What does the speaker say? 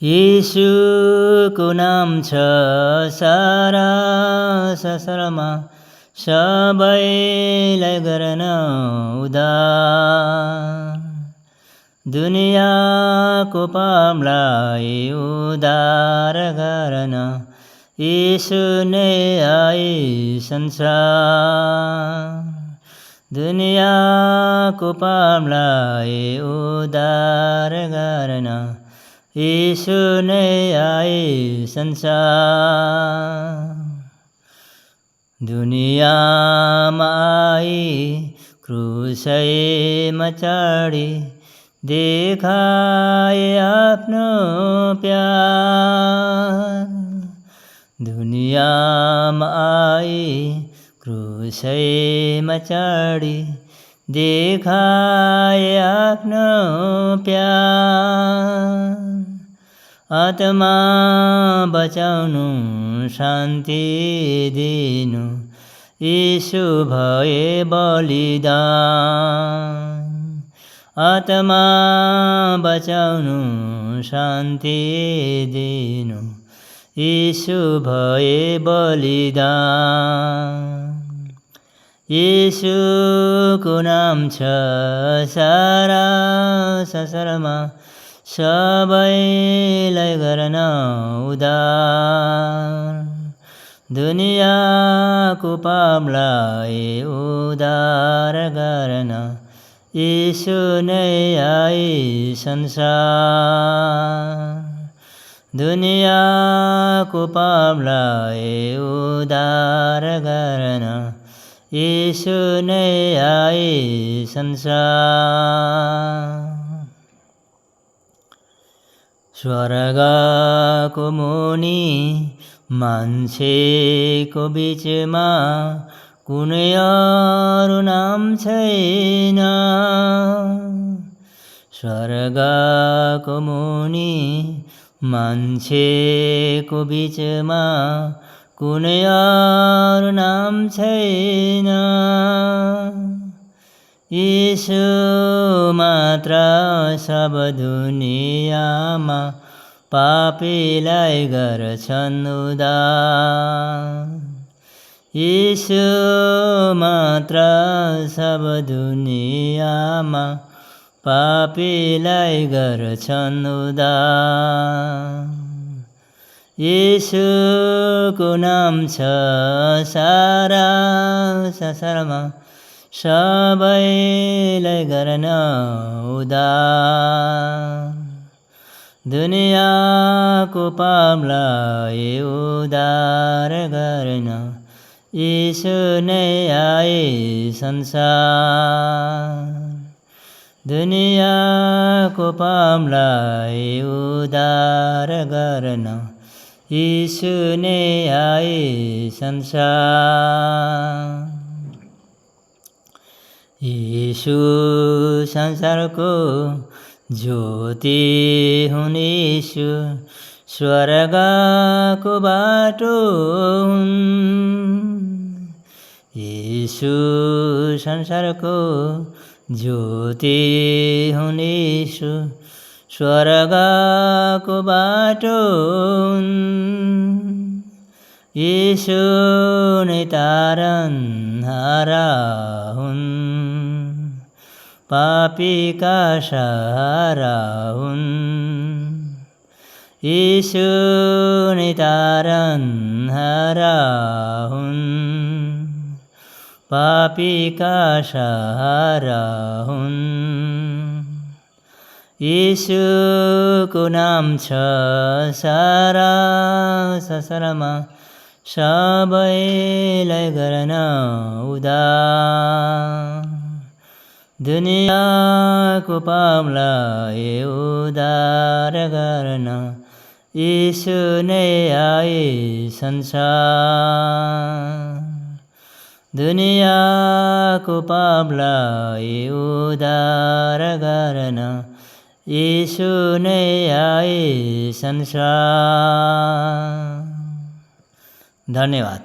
येशूको नाम छ सारा संसारमा सबैलाई गर्न उद्धार। दुनियाँको पापलाई उद्धार गर्न येशू नै आए संसार। दुनियाँको पापलाई उद्धार गर्न येशू नै आए संसार। दुनियाँमा आई क्रुसैमा चढी देखाए आफ्नो प्यार। दुनियाँमा आई क्रुसैमा चढी देखाए आफ्नो प्यार। आत्मा बचाउनु शान्ति दिनु येशू भए बलिदान। आत्मा बचाउनु शान्ति दिनु येशू भए बलिदान। येशूको नाम छ सारा संसारमा सबैलाई गर्न उद्धार। दुनियाँको पापलाई उद्धार गर्न येशू नै आए संसार। दुनियाँको पापलाई उद्धार गर्न येशू नै आए संसार। स्वर्गको मुनि मान्छेको बीचमा कुनै अरू नाम छैन। स्वर्गको मुनि मान्छेको बीचमा कुनै अरू नाम छैन। येशू मात्र सब दुनियाँमा पापीलाई गर्छन् उद्धार। येशू मात्र सब दुनियाँमा पापीलाई गर्छन् उद्धार। येशूको नाम छ सारा संसारमा सबैलाई गर्न उद्धार। दुनियाँको पापलाई उद्धार गर्न येशू नै आए संसार। दुनियाँको पापलाई उद्धार गर्न येशू नै आए संसार। येशू संसारको ज्योति हुन्। येशू स्वर्गको बाटो हुन्। येशू संसारको ज्योति हुन्। येशू स्वर्गको बाटो हुन्। येशू नै तारनहारा हुन्। पापीका सहारा हुन्। येशू नै तारनहारा हुन्। पापीका सहारा हुन्। येशूको नाम छ सारा संसारमा सबैलाई गर्न उद्धार। दुनियाँको पापलाई उद्धार गर्न येशू नै आए संसार। दुनियाँको पापलाई उद्धार गर्न येशू नै आए संसार। धन्यवाद।